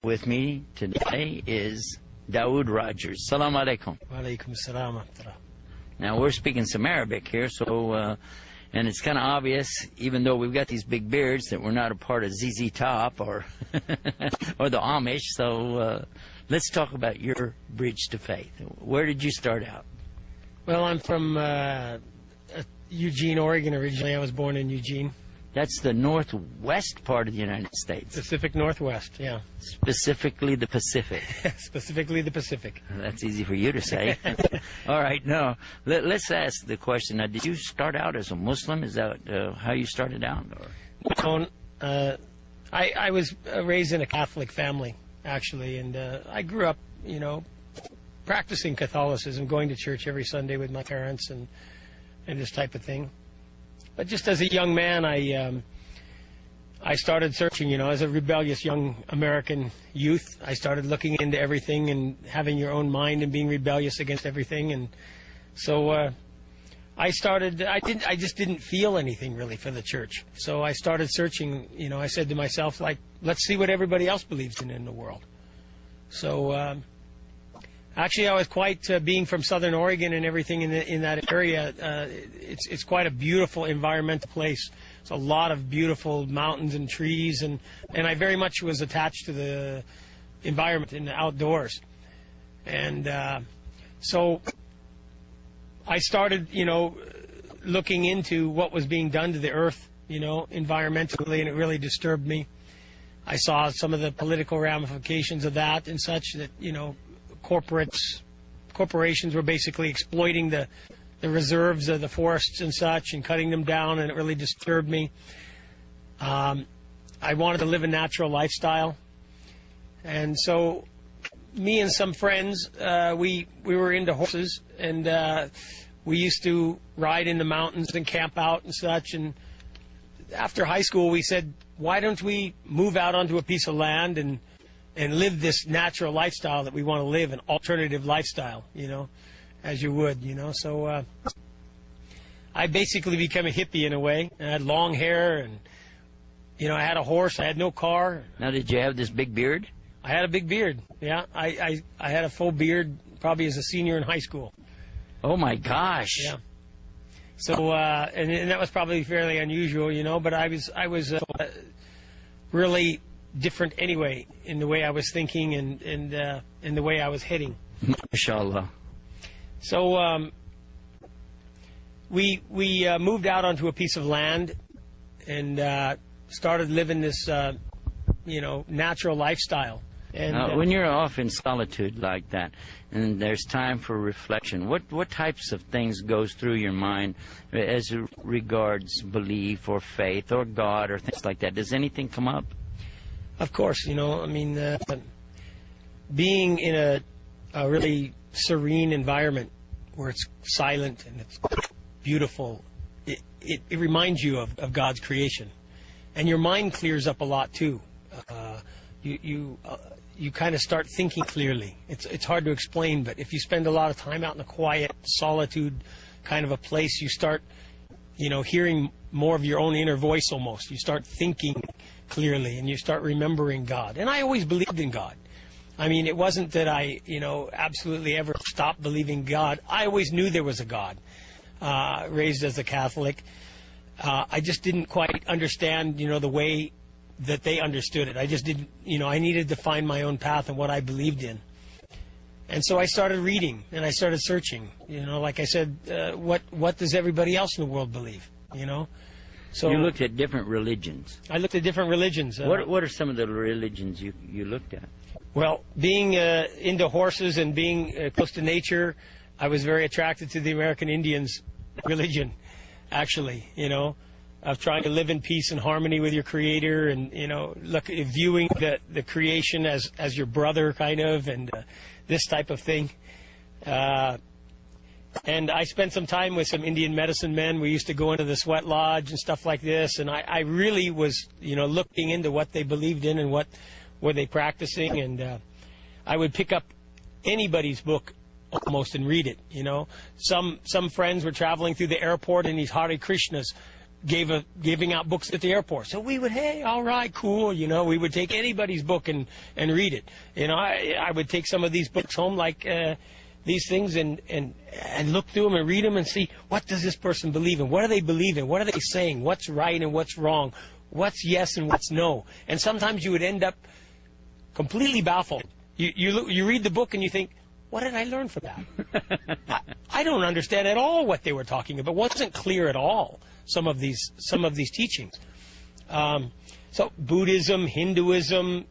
With me today is Dawood Rogers. Salam alaikum. Wa alaikum salam. Now we're speaking some Arabic here, so and it's kind of obvious, even though we've got these big beards, that we're not a part of ZZ Top or or the Amish. So let's talk about your bridge to faith. Where did you start out? Well, I'm from Eugene, Oregon originally. I was born in Eugene. That's the northwest part of the United States. Pacific Northwest, yeah. Specifically the Pacific. Specifically the Pacific. That's easy for you to say. All right, no. Let's ask the question. Now, did you start out as a Muslim? Is that how you started out? Or? No, I was raised in a Catholic family, actually, and I grew up, practicing Catholicism, going to church every Sunday with my parents and this type of thing. But just as a young man, I started searching, as a rebellious young American youth. I started looking into everything and having your own mind and being rebellious against everything. And so I just didn't feel anything really for the church. So I started searching, I said to myself, let's see what everybody else believes in the world. So actually, I was quite, being from Southern Oregon and everything in that area, it's quite a beautiful environmental place. It's a lot of beautiful mountains and trees, and I very much was attached to the environment in the outdoors. And so I started, looking into what was being done to the earth, environmentally, and it really disturbed me. I saw some of the political ramifications of that and such that, corporations were basically exploiting the reserves of the forests and such and cutting them down, and it really disturbed me. I wanted to live a natural lifestyle, and so me and some friends, we were into horses, and we used to ride in the mountains and camp out and such. And after high school, we said, why don't we move out onto a piece of land and live this natural lifestyle that we want to live, an alternative lifestyle, as you would, So I basically became a hippie in a way. I had long hair, and, I had a horse. I had no car. Now, did you have this big beard? I had a big beard, yeah. I had a full beard probably as a senior in high school. Oh, my gosh. Yeah. So, and that was probably fairly unusual, but I was really different anyway in the way I was thinking and in the way I was heading. MashaAllah. So we moved out onto a piece of land and started living this natural lifestyle. And when you're off in solitude like that, and there's time for reflection, what types of things goes through your mind as regards belief or faith or God or things like that? Does anything come up? Of course, being in a really serene environment where it's silent and it's beautiful, it reminds you of God's creation. And your mind clears up a lot, too. You kind of start thinking clearly. It's hard to explain, but if you spend a lot of time out in a quiet, solitude kind of a place, you start, hearing more of your own inner voice almost. You start thinking clearly, and you start remembering God. And I always believed in God. I mean, it wasn't that I, absolutely ever stopped believing God. I always knew there was a God, raised as a Catholic. I just didn't quite understand, the way that they understood it. I just didn't, I needed to find my own path and what I believed in. And so I started reading, and I started searching. Like I said, what does everybody else in the world believe, So you looked at different religions. I looked at different religions. What are some of the religions you looked at? Well, being into horses and being close to nature, I was very attracted to the American Indians' religion, actually, of trying to live in peace and harmony with your Creator, and, viewing the creation as your brother, kind of, and this type of thing. And I spent some time with some Indian medicine men. We used to go into the sweat lodge and stuff like this, and I really was, looking into what they believed in and what were they practicing, and I would pick up anybody's book almost and read it, Some friends were traveling through the airport in these Hare Krishnas, giving out books at the airport. So we would, hey, all right, cool, we would take anybody's book and read it. I would take some of these books home, like these things, and look through them and read them and see, what does this person believe in? What do they believe in? What are they saying? What's right and what's wrong? What's yes and what's no? And sometimes you would end up completely baffled. You read the book and you think, what did I learn from that? I don't understand at all what they were talking about. It wasn't clear at all, some of these teachings. So Buddhism, Hinduism,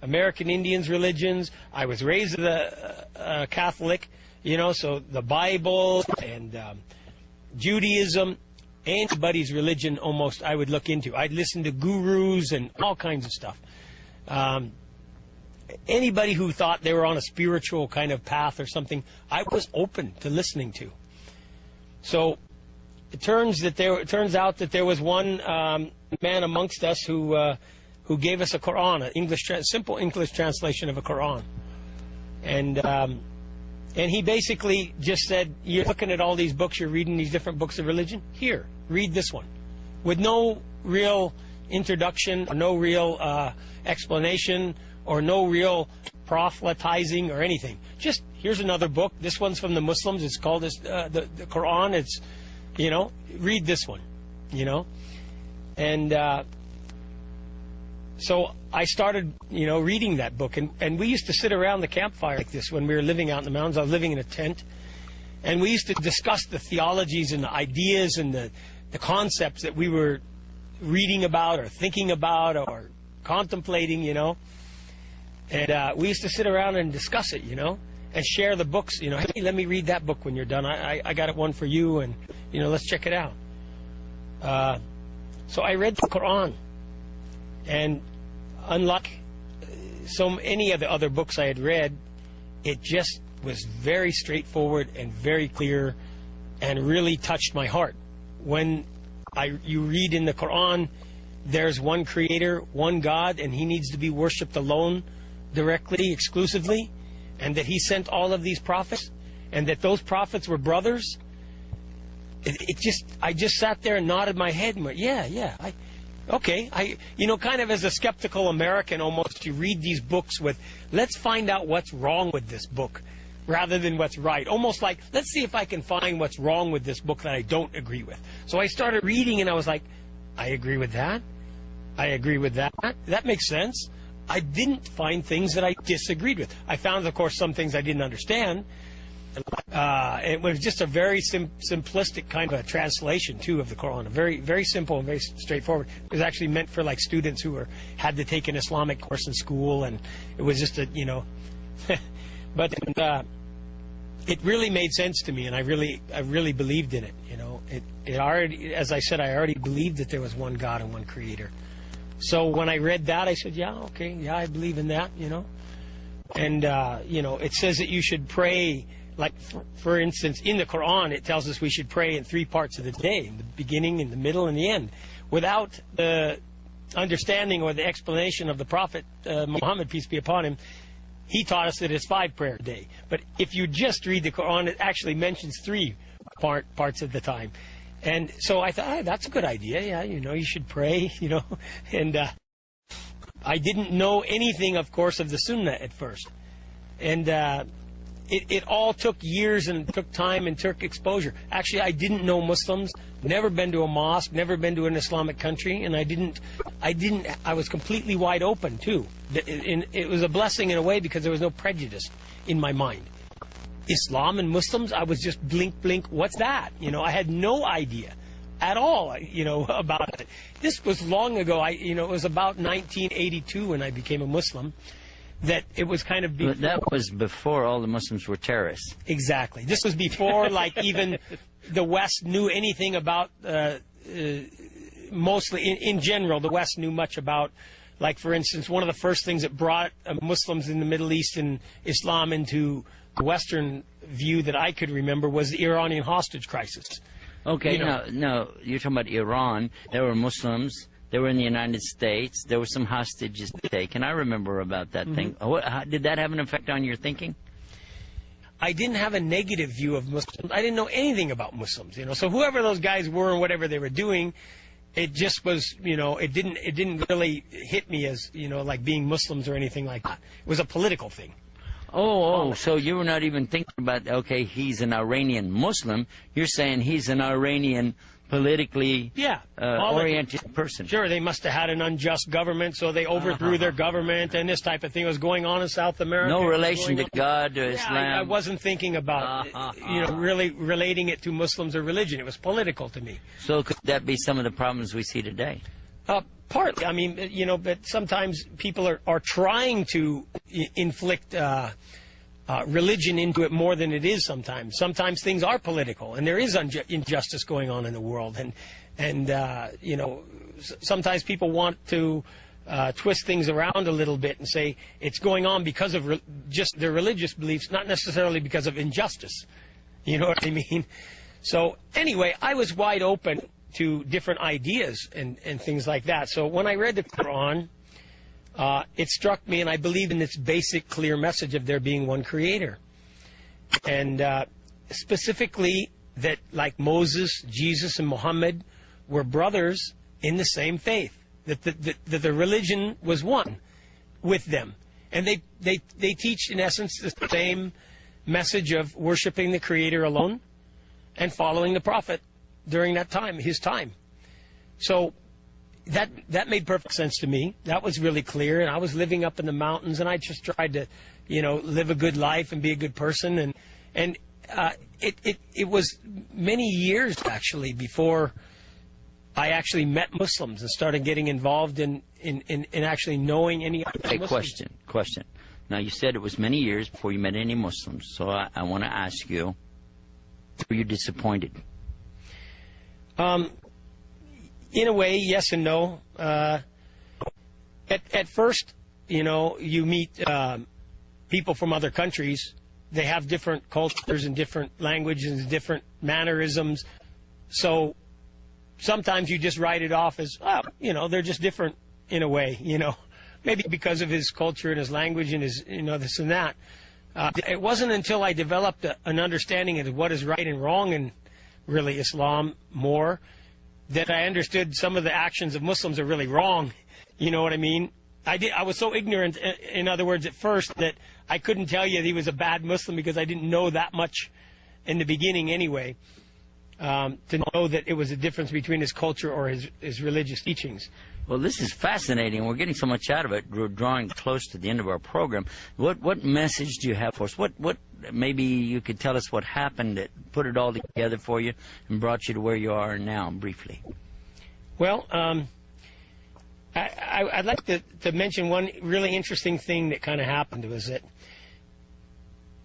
American Indians' religions. I was raised a Catholic, so the Bible and Judaism, anybody's religion almost I would look into. I'd listen to gurus and all kinds of stuff. Anybody who thought they were on a spiritual kind of path or something, I was open to listening to. So it turns out that there was one man amongst us who gave us a Quran, an simple English translation of a Quran, and he basically just said, "You're looking at all these books, you're reading these different books of religion. Here, read this one," with no real introduction, or no real explanation, or no real proselytizing or anything. Just, here's another book. This one's from the Muslims. It's called the Quran. It's, read this one, And so I started, reading that book. And we used to sit around the campfire like this when we were living out in the mountains. I was living in a tent. And we used to discuss the theologies and the ideas and the concepts that we were reading about or thinking about or contemplating, And we used to sit around and discuss it, and share the books, hey, let me read that book when you're done. I got one for you, and, let's check it out. So I read the Quran, and unlike any of the other books I had read, it just was very straightforward and very clear and really touched my heart. When you read in the Quran, there's one creator, one God, and he needs to be worshipped alone, directly, exclusively, and that he sent all of these prophets, and that those prophets were brothers. I just sat there and nodded my head and went, yeah, okay. Kind of as a skeptical American almost, you read these books with, let's find out what's wrong with this book, rather than what's right. Almost like, let's see if I can find what's wrong with this book that I don't agree with. So I started reading and I was like, I agree with that. I agree with that. That makes sense. I didn't find things that I disagreed with. I found, of course, some things I didn't understand. It was just a very simplistic kind of a translation, too, of the Quran. Very, very simple and very straightforward. It was actually meant for, like, students who had to take an Islamic course in school, and it was just But it really made sense to me, and I really believed in it. It already, as I said, I already believed that there was one God and one Creator. So when I read that, I said, I believe in that, And, it says that you should pray, like, for instance, in the Quran, it tells us we should pray in 3 parts of the day, in the beginning, in the middle, and the end. Without the understanding or the explanation of the Prophet Muhammad, peace be upon him, he taught us that it's 5 prayer a day. But if you just read the Quran, it actually mentions 3 parts of the time. And so I thought, that's a good idea. Yeah, you should pray, And I didn't know anything, of course, of the Sunnah at first. And it all took years and took time and took exposure. Actually, I didn't know Muslims, never been to a mosque, never been to an Islamic country, and I was completely wide open, too. It was a blessing in a way because there was no prejudice in my mind. Islam and Muslims, I was just blink, what's that? I had no idea at all, about it. This was long ago. It was about 1982 when I became a Muslim. That it was kind of before. But that was before all the Muslims were terrorists. Exactly. This was before, like, even the West knew anything about, mostly, in general, the West knew much about, like, for instance, one of the first things that brought Muslims in the Middle East and Islam into the Western view that I could remember was the Iranian hostage crisis. Okay, no, you're talking about Iran. There were Muslims. They were in the United States. There were some hostages taken. I remember about that thing. Did that have an effect on your thinking? I didn't have a negative view of Muslims. I didn't know anything about Muslims, you know. So whoever those guys were and whatever they were doing, it just was, you know, it didn't really hit me as, you know, like being Muslims or anything like that. It was a political thing. So you were not even thinking about, okay, he's an Iranian Muslim. You're saying he's an Iranian politically oriented person. Sure, they must have had an unjust government, so they overthrew their government, and this type of thing was going on in South America. No relation to God or Islam. I wasn't thinking about, you know, really relating it to Muslims or religion. It was political to me. So could that be some of the problems we see today? Partly. I mean, you know, but sometimes people are trying to inflict religion into it more than it is sometimes. Sometimes things are political, and there is injustice going on in the world. And you know, sometimes people want to twist things around a little bit and say it's going on because of just their religious beliefs, not necessarily because of injustice. You know what I mean? So anyway, I was wide open to different ideas and things like that. So when I read the Quran, it struck me, and I believe in its basic, clear message of there being one creator. And specifically that, like Moses, Jesus, and Muhammad were brothers in the same faith, that the religion was one with them. And they teach, in essence, the same message of worshiping the Creator alone and following the Prophet during that time, his time. So that made perfect sense to me. That was really clear, and I was living up in the mountains, and I just tried to, you know, live a good life and be a good person. And it was many years actually before I actually met Muslims and started getting involved in actually knowing any other Muslims. Question. Now, you said it was many years before you met any Muslims, so I want to ask you, were you disappointed? In a way, yes and no. At first, you know, you meet people from other countries. They have different cultures and different languages and different mannerisms. So sometimes you just write it off as, oh, you know, they're just different in a way, you know. Maybe because of his culture and his language and his, you know, this and that. It wasn't until I developed an understanding of what is right and wrong in really Islam more that I understood some of the actions of Muslims are really wrong. You know what I mean? I was so ignorant, in other words, at first, that I couldn't tell you that he was a bad Muslim because I didn't know that much in the beginning anyway, to know that it was a difference between his culture or his religious teachings. Well, this is fascinating. We're getting so much out of it. We're drawing close to the end of our program. What message do you have for us? What maybe you could tell us what happened that put it all together for you and brought you to where you are now, briefly. Well, I'd like to mention one really interesting thing that kind of happened was that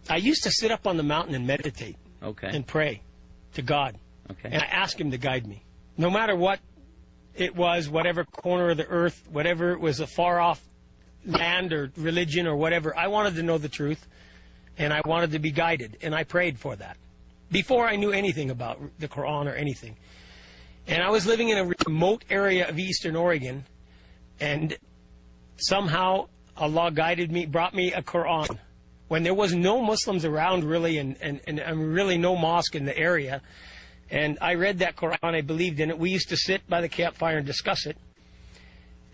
I used to sit up on the mountain and meditate and pray to God. And I asked Him to guide me. No matter what it was, whatever corner of the earth, whatever it was, a far-off land or religion or whatever, I wanted to know the truth, and I wanted to be guided, and I prayed for that before I knew anything about the Quran or anything. And I was living in a remote area of eastern Oregon, and somehow Allah guided me, brought me a Quran when there was no Muslims around really, and really no mosque in the area. And I read that Quran, I believed in it. We used to sit by the campfire and discuss it.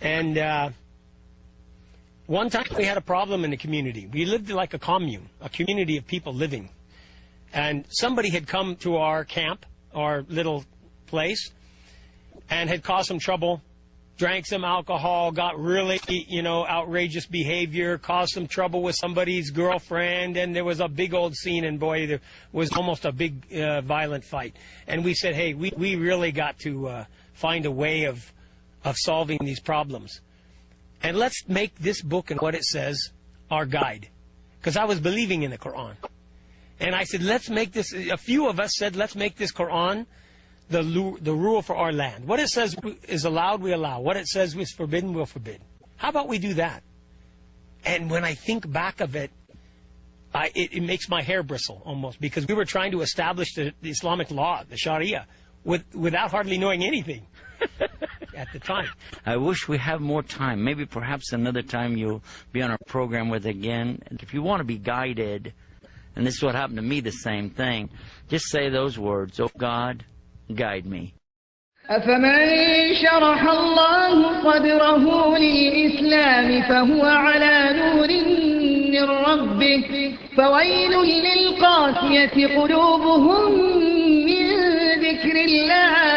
And one time we had a problem in the community. We lived like a commune, a community of people living. And somebody had come to our camp, our little place, and had caused some trouble, drank some alcohol, got really, outrageous behavior, caused some trouble with somebody's girlfriend, and there was a big old scene, and boy, there was almost a big violent fight. And we said, hey, we really got to find a way of solving these problems. And let's make this book and what it says our guide. Because I was believing in the Quran. And I said, let's make this, a few of us said, let's make this Quran the rule for our land. What it says is allowed, we allow. What it says is forbidden, we'll forbid. How about we do that? And when I think back of it, it makes my hair bristle almost, because we were trying to establish the Islamic law, the Sharia, without hardly knowing anything at the time. I wish we have more time. Maybe perhaps another time you'll be on our program with again. If you want to be guided And this is what happened to me, the same thing. Just say those words, oh God, guide me. أفمن شرح الله صدره للإسلام فهو على نور من ربه فويل للقاسية قلوبهم من ذكر الله